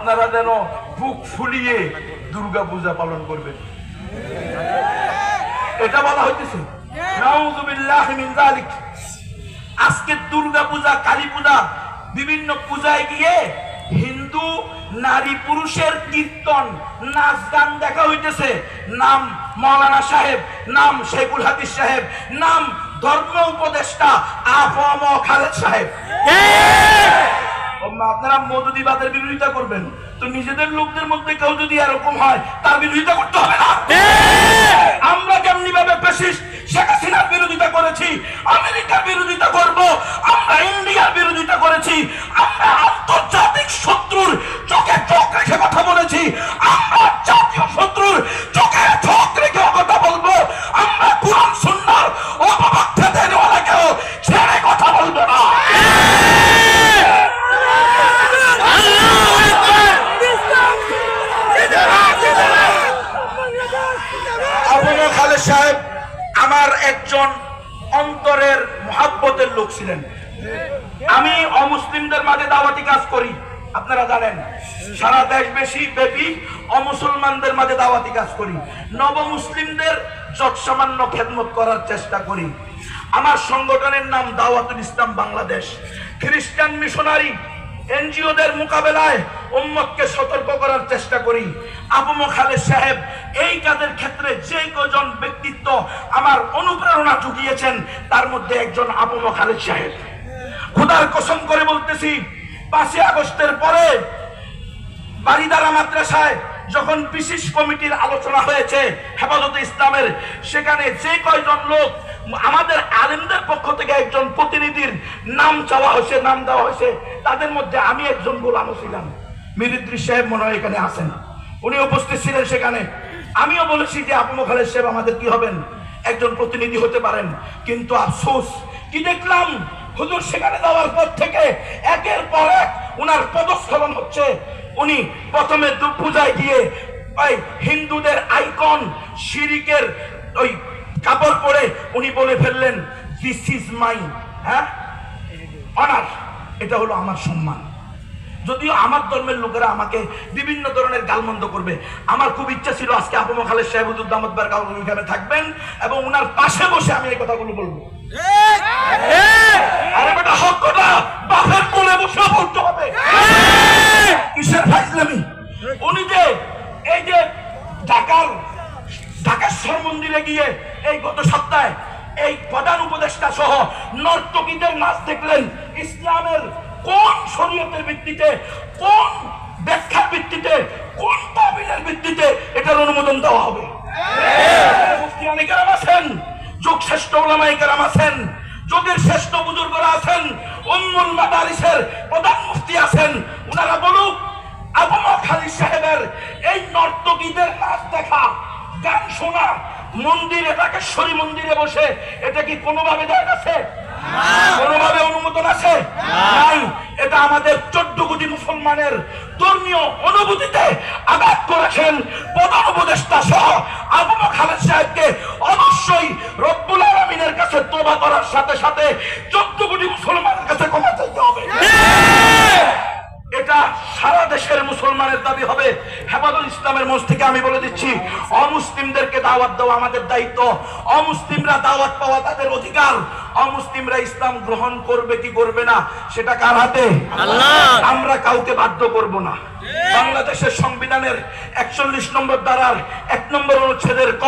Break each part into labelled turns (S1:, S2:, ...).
S1: আপনারা যেন বুক ফুলিয়ে দুর্গা পূজা পালন করবেন, এটা বলা হইতেছে। নাউযুবিল্লাহি মিন যালিক। আজকে দুর্গা পূজা, কালী পূজা, বিভিন্ন পূজায় গিয়ে হিন্দু নারী পুরুষের কীর্তন, নাচ গান দেখা হইতেছে। নাম মাওলানা সাহেব, নাম শেখুল হাদিস সাহেব, নাম ধর্ম উপদেষ্টা আফম খালেদ সাহেব। আপনারা মৌদুদিবাদের বিরোধিতা করবেন, তো নিজেদের লোকদের মধ্যে কেউ যদি এরকম হয় তার বিরোধিতা করতে হবে না। আমরা যেমনি ভাবে ফ্যাসিস্ট শেখ হাসিনার বিরোধিতা করেছি, আমেরিকার বিরোধিতা করব, আমরা ইন্ডিয়ার বিরোধিতা করেছি, আমরা আন্তর্জাতিক শত্রুর চোখে চোখ রেখে কথা বলেছি, আমরা জাতীয় শত্রুর চোখে চোখ রেখে কথা বলবো। আমরা কুরআন সুন্নাহর অপব্যাখ্যা দেওয়ালাকেও ছেড়ে কথা বলবো না। খালেদ সাহেব আমার একজন অন্তরের মহাব্বতের লোক ছিলেন। আমি অমুসলিমদের মাঝে দাওয়াতি কাজ করি, আপনারা জানেন, সারা দেশবাসী ব্যাপী অমুসলমানদের মাঝে দাওয়াতি কাজ করি, নবমুসলিমদের যৎসামান্য খেদমত করার চেষ্টা করি। আমার সংগঠনের নাম দাওয়াতুল ইসলাম বাংলাদেশ। খ্রিস্টান মিশনারি এনজিওদের মোকাবেলায় উম্মতকে সতর্ক করার চেষ্টা করি। আবু খালেদ সাহেব এই কাজের ক্ষেত্রে যে কজন ব্যক্তিত্ব আমার অনুপ্রেরণা জুগিয়েছেন তার মধ্যে একজন আবু খালেদ সাহেব। খোদার কসম করে বলতেছি, 5 আগস্টের পরে বারিদারা মাদ্রাসায় যখন বিশেষ কমিটির আলোচনা হয়েছে হেফাজতে ইসলামের, সেখানে যে কয়জন লোক আমাদের আলেমদের পক্ষ থেকে একজন প্রতিনিধির নাম চাওয়া হয়েছে, নাম দেওয়া হয়েছে, তাদের মধ্যে আমি একজন গোলামও ছিলাম। মিরিদ্রি সাহেব মনে হয় এখানে আছেন, উনি উপস্থিত ছিলেন সেখানে। আমিও বলেছি যে আবু খালেদ সাহেব আমাদের কি হবেন, একজন প্রতিনিধি হতে পারেন। কিন্তু আফসোস কি দেখলাম, হুজুর সেখানে যাওয়ার পর থেকে একের পর এক উনার পদস্খলন হচ্ছে। উনি প্রথমে পূজায় গিয়ে ওই হিন্দুদের আইকন শিরিকের ওই কাপড় পরে উনি বলে ফেললেন, দিস ইজ মাই অনার, এটা হলো আমার সম্মান। যদিও আমার ধর্মের লোকেরা আমাকে বিভিন্ন ধরনের গালমন্দ করবে, আমার খুব ইচ্ছা ছিল আজকে আবু খালেদ সাহেব হুজুর দামাত বারকাতুহু এখানে থাকবেন এবং উনার পাশে বসে আমি এই কথাগুলো বলবো। আরে বেটা, হকটা বাপের কোলে বসে বলতে হবে। কিসের ফাইজলামি? উনি যে এই যে ঢাকেশ্বর মন্দিরে গিয়ে এই গত সপ্তাহে এই প্রধান উপদেষ্টা সহ নর্তকীদের নাচ দেখলেন, ইসলামের কোন শরীয়তের ভিত্তিতে, কোন ব্যাখ্যার ভিত্তিতে, কোন তাবিলের ভিত্তিতে এটার অনুমোদন দেওয়া হবে? মুফতি আলী কেরাম আছেন, যুগ শ্রেষ্ঠ উলামায়ে কেরাম আছেন, যুগের শ্রেষ্ঠ বুজুর্গরা আছেন, উম্মুল মাদারিসের প্রধান মুফতি আছেন। ওনারা বলুক, আবু খালিদ সাহেবের এই নর্তকীদের নাচ দেখা, গান শোনা, মন্দিরে ঢাকেশ্বরী মন্দিরে বসে, এটা কি কোনোভাবে জায়েজ আছে? কোনোভাবে অনুমোদন আছে? নাই। এটা আমাদের 14 কোটি মুসলমানের ধর্মীয় অনুভূতিতে আঘাত করেছেন প্রধান উপদেষ্টা সহ আবু খালেদ সাহেবকে অবশ্যই রব্বুল আলামিনের কাছে তওবা করার সাথে সাথে 14 কোটি মুসলমানের কাছে ক্ষমা চাইতে হবে। এটা সারা দেশের মুসলমানের দাবি হবে। হেফাজতুল ইসলামের মঞ্চ থেকে আমি বলে দিচ্ছি, অমুসলিমদেরকে দাওয়াত দেওয়া আমাদের দায়িত্ব। অমুসলিমরা দাওয়াত পাওয়া তাদের অধিকার। অমুসলিমরা ইসলাম গ্রহণ করবে কি করবে না সেটা কার হাতে? আল্লাহ। আমরা কাউকে বাধ্য করব না। বাংলাদেশের সংবিধানের 41 নম্বর ধারার 1 নম্বর অনুচ্ছেদের ক,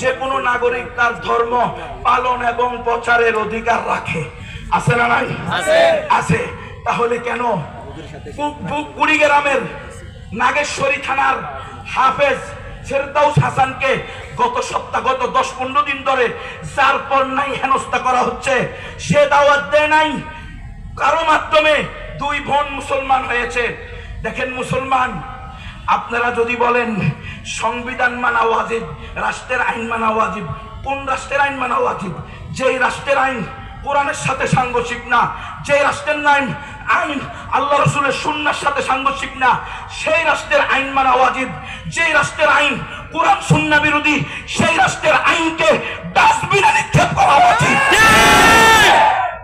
S1: যে কোনো নাগরিক তার ধর্ম পালন এবং প্রচারের অধিকার রাখে। আছে না নাই? আছে। তাহলে কেন কুড়িগ্রামের নাগেশ্বরী থানার হাফেজ ফেরদাউস হাসানকে গত 10-15 দিন ধরে যার পর নাই হেনস্থা করা হচ্ছে? সে দাওয়াত দেয় নাই, কারো মাধ্যমে 2 বোন মুসলমান হয়েছে। দেখেন মুসলমান, আপনারা যদি বলেন সংবিধান মানা ওয়াজিব, রাষ্ট্রের আইন মানা ওয়াজিব, কোন রাষ্ট্রের আইন মানা ওয়াজিব? যেই রাষ্ট্রের আইন কোরআনের সাথে সাংঘর্ষিক না, যে রাষ্ট্রের আইন আল্লাহ রাসূলের সুন্নাহর সাথে সাংঘর্ষিক না, সেই রাষ্ট্রের আইন মানা ওয়াজিব। যে রাষ্ট্রের আইন কোরআন সুন্নাহ বিরোধী, সেই রাষ্ট্রের আইনকে ডাস্টবিনে নিক্ষেপ করা উচিত।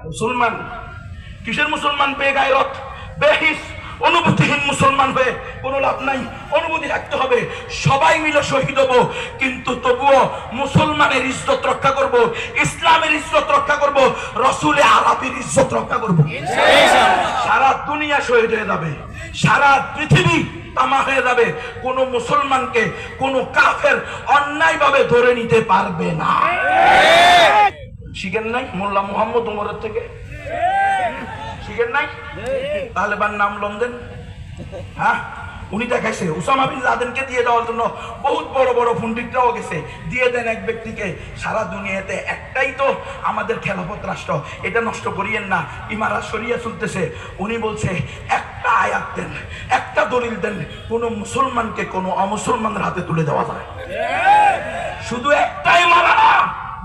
S1: মুসলমান কিসের মুসলমান? বেগায়রত, বেহিস, অনুভূতিহীন মুসলমান হয়ে কোনো লাভ নাই। অনুভূতি রাখতে হবে, সবাই মিলে শহীদ হব, কিন্তু তবুও মুসলমানের ইজ্জত রক্ষা করব, ইসলামের ইজ্জত রক্ষা করব, রসুলে আরবির ইজ্জত রক্ষা করব। সারা দুনিয়া শহীদ হয়ে যাবে, সারা পৃথিবী তামা হয়ে যাবে, কোন মুসলমানকে কোন কাফের অন্যায় ভাবে ধরে নিতে পারবে না। শিখেন নাই মোল্লা মুহাম্মদ ওমরের থেকে? শিখেন নাই? তালেবান নাম লন্ডন, হ্যাঁ উনি দেখাইছে উসামা বিন লাদেনকে দিয়ে দেওয়ার জন্য বহুত বড় বড় পণ্ডিতরাও গেছে, দিয়ে দেন এক ব্যক্তিকে। সারা দুনিয়াতে একটাই তো আমাদের খেলাফত রাষ্ট্র, এটা নষ্ট করিয়েন না, ইমারত শরিয়া চলতেছে। উনি বলছে একটা আয়াত দেন, একটা দলিল দেন, কোন মুসলমানকে কোন অমুসলমানের হাতে তুলে দেওয়া যায়। শুধু একটাই মারানা,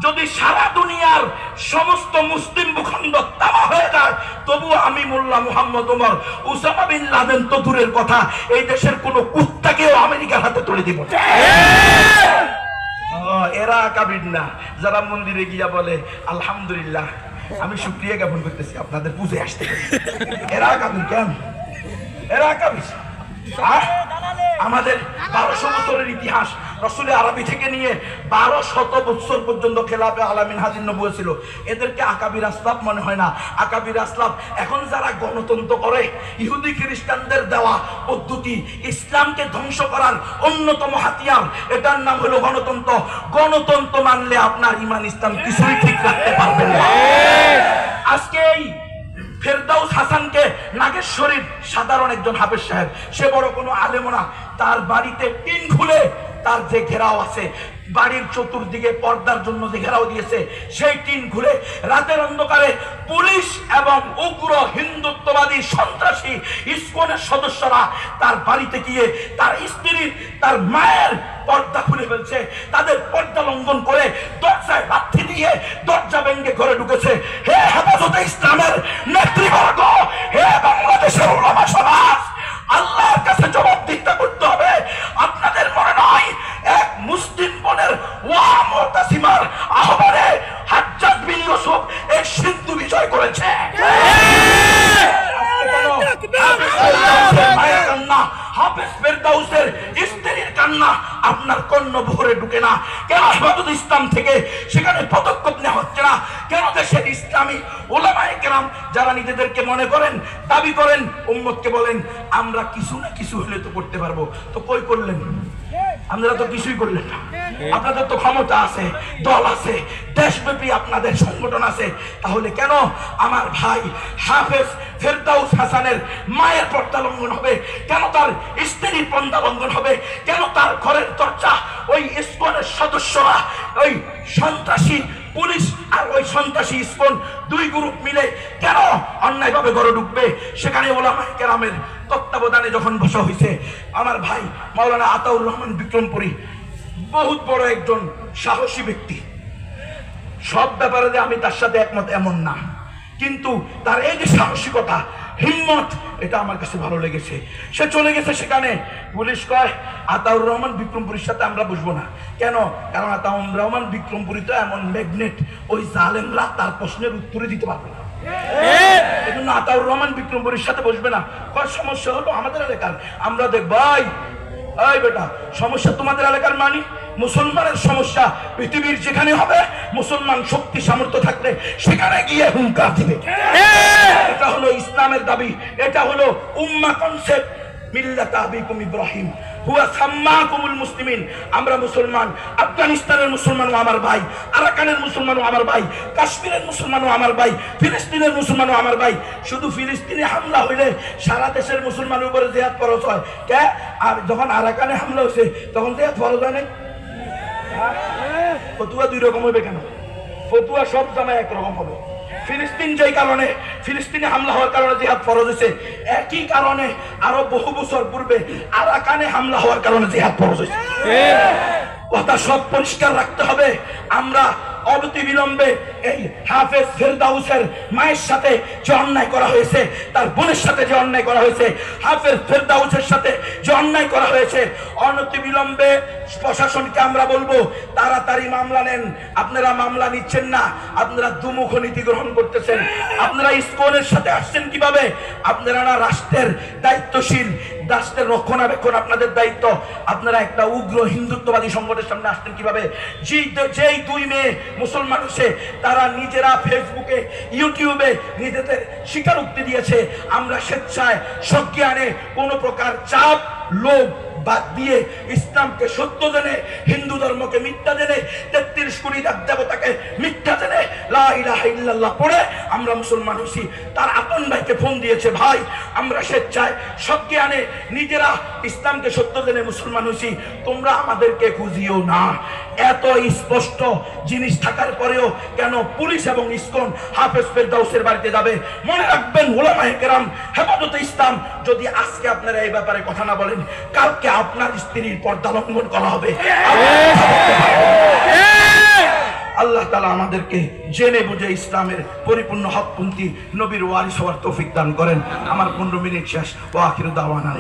S1: যদি সারা দুনিয়ার সমস্ত মুসলিম ভূখণ্ড তামা হয়ে যায়, তবুও আমি Mullah Muhammad Omar, Osama bin Laden তো দূরের কথা, এই দেশের কোন কুত্তাকেও আমেরিকার হাতে তুলে দিব। এরা কাবির না, যারা মন্দিরে গিয়া বলে আলহামদুলিল্লাহ, আমি শুকরিয়া জ্ঞাপন করতেছি আপনাদের পুজো আসতে। এরা কাবির কেন? এরা কাবির। আমাদের 1200 বছরের ইতিহাস, রসুলের আরবি থেকে নিয়ে 1200 বছর পর্যন্ত খেলাফে আলামিন হাজির নবুয়ত ছিল। এদেরকে আকাবির আসলাফ মনে হয় না। আকাবির আসলাফ এখন যারা গণতন্ত্র করে, ইহুদি খ্রিস্টানদের দেওয়া পদ্ধতি, ইসলামকে ধ্বংস করার অন্যতম হাতিয়ার, এটার নাম হলো গণতন্ত্র। গণতন্ত্র মানলে আপনার ইমান ইসলাম কিছুই ঠিক রাখতে পারবেন না। আজকে এই ফেরদাউস হাসানকে নাগেশ্বরীর সাধারণ একজন হাফেজ সাহেব, সে বড় কোনো আলেম না, তার বাড়িতে টিন খুলে তার যে ঘেরাও আছে, বাড়ির চতুর্দিকে পর্দার জন্য যে ঘেরাও দিয়েছে, সেই টিন খুলে রাতের অন্ধকারে পুলিশ এবং উগ্র হিন্দুত্ববাদী সন্ত্রাসী ইসকনের সদস্যরা তার বাড়িতে গিয়ে তার স্ত্রীর, তার মায়ের পর্দা খুলে ফেলছে, তাদের পর্দা লঙ্ঘন করে দরজায় লাথি দিয়ে দরজা ভেঙে ঘরে ঢুকেছে। হে হেফাজতে ইসলামের নেতৃবর্গ, হে বাংলাদেশের উলামা সমাজ, আল্লাহর কাছে জবাবদিহিতা করতে হবে। আপনাদের মনে নয় এক মুসলিম বোনের ওয়া মুতাসিমার আহ্বানে হাজ্জাজ বিন ইউসুফ এই সিন্ধু বিজয় করেছে? হাফেজ ফেরদাউসের স্ত্রীর কান্না আপনার কর্ণভরে ঢুকে না কেন? হেফাজতে ইসলাম থেকে সেখানে পদক্ষেপ নেওয়া হচ্ছে না কেন? দেশের ইসলামী উলামায়ে কেরাম যারা নিজেদেরকে মনে করেন, দাবি করেন, উম্মতকে বলেন আমরা কিছু না কিছু হলে তো করতে পারবো, তো কই করলেন? আপনারা তো কিছুই করলেন না। আপনাদের তো ক্ষমতা আছে, দল আছে, দেশব্যাপী আপনাদের সংগঠন আছে, তাহলে কেন আমার ভাই হাফেজ ফেরদাউস হাসানের মায়ের পর্দা লঙ্ঘন হবে? কেন তার স্ত্রীর পর্দা লঙ্ঘন হবে? কেন তার ঘরের দরজা ওই ইসকনের সদস্যরা, ওই সন্ত্রাসী পুলিশ আর ওই সন্ত্রাসী ইসকন দুই গ্রুপ মিলে কেন অন্যায়ভাবে ঘরে ঢুকবে? সেখানে উলামায়ে কেরামের তত্ত্বাবধানে যখন বসা হয়েছে, আমার ভাই মাওলানা আতাউর রহমান বিক্রমপুরী বহুত বড় একজন সাহসী ব্যক্তি, সব ব্যাপারে যে আমি তার সাথে একমত এমন না, কিন্তু তার এই যে সাহসিকতা, হিম্মত, এটা আমার কাছে ভালো লেগেছে। সে চলে গেছে সেখানে, পুলিশ কয় আতাউর রহমান বিক্রমপুরীর সাথে আমরা বসবো না। কেন? কারণ আতাউর রহমান বিক্রমপুরী তো এমন ম্যাগনেট, ওই জালেমরা তার প্রশ্নের উত্তরে দিতে পারবে না, এজন্য আতাউর রহমান বিক্রমপুরীর সাথে বসবে না। কয় সমস্যা হলো আমাদের এলাকার, আমরা দেখব। এই বেটা, সমস্যা তোমাদের এলাকার মানি, মুসলমানের সমস্যা পৃথিবীর যেখানে হবে, মুসলমান শক্তি সামর্থ্য থাকলে সেখানে গিয়ে হুঙ্কার দিবে। এটা হলো ইসলামের দাবি, এটা হলো উম্মাহ কনসেপ্ট। মিল্লাত আবিকুম ইব্রাহিম হুয়া সাম্মাকুমুল মুসলিমিন। আমরা মুসলমান, আফগানিস্তানের মুসলমানও আমার ভাই, আরাকানের মুসলমানও আমার ভাই, কাশ্মীরের মুসলমানও আমার ভাই, ফিলিস্তিনের মুসলমানও আমার ভাই। শুধু ফিলিস্তিনে হামলা হইলে সারা দেশের মুসলমানের উপরে জিহাদ ফরজ হয় কে? আর যখন আরাকানে হামলা হয়েছে তখন জিহাদ ফরজ হয় নাই? ফতুয়া দুই রকম হবে কেন? ফতুয়া সব জামায় একরকম হবে। ফিলিস্তিন যেই কারণে, ফিলিস্তিনে হামলা হওয়ার কারণে জিহাদ ফরজ হয়েছে, একই কারণে আরো বহু বছর পূর্বে আরাকানে হামলা হওয়ার কারণে জিহাদ ফরজ হয়েছে। কথা সব পরিষ্কার রাখতে হবে। আমরা অবতি বিলম্বে এই হাফেজ ফেরদাউসের মায়ের সাথে যে অন্যায় করা হয়েছে, তার বোনের সাথে যে অন্যায় করা হয়েছে, হাফেজ ফেরদাউসের সাথে যে অন্যায় করা হয়েছে, অনতিবিলম্বে প্রশাসনকে আমরা বলবো তাড়াতাড়ি মামলা নেন। আপনারা মামলা নিচ্ছেন না, আপনারা দুমুখ নীতি গ্রহণ করতেছেন। আপনারা ইসকনের সাথে আসছেন কিভাবে? আপনারা না রাষ্ট্রের দায়িত্বশীল, রাষ্ট্রের রক্ষণাবেক্ষণ আপনাদের দায়িত্ব। আপনারা একটা উগ্র হিন্দুত্ববাদী সংগঠনের সামনে আসতেন কিভাবে? যেই দুই মেয়ে মুসলমান হচ্ছে তারা নিজেরা ফেসবুকে ইউটিউবে নিজেদের স্বীকারোক্তি দিয়েছে, আমরা স্বেচ্ছায় সজ্ঞানে কোনো প্রকার চাপ লোভ বাদ দিয়ে ইসলামকে সত্য জেনে, হিন্দু ধর্মকে মিথ্যা জেনে, 33 কোটি দেবতাকে মিথ্যা জেনে লা ইলাহা ইল্লাল্লাহ পড়ে আমরা মুসলমান হইছি। তার আপন ভাইকে ফোন দিয়েছে, ভাই আমরা স্বেচ্ছায় সজ্ঞানে নিজেরা ইসলামকে সত্য জেনে মুসলমান হইছি, তোমরা আমাদেরকে খুঁজিও না। এত স্পষ্ট জিনিস থাকার পরেও কেন পুলিশ এবং ইসকন হাফেজ ফেরদাউসের বাড়িতে যাবে? মনে রাখবেন উলামায়ে কেরাম, হেফাজতে ইসলাম, যদি আজকে আপনারা এই ব্যাপারে কথা না বলেন, কালকে আপনার স্ত্রীর পর্দা লঙ্ঘন করা হবে। আল্লাহ তাআলা আমাদেরকে জেনে বুঝে ইসলামের পরিপূর্ণ হকপন্থী নবীর ওয়ারিস হওয়ার তৌফিক দান করেন। আমার 15 মিনিট শেষ। ওয়া আখিরু দাওয়ানা।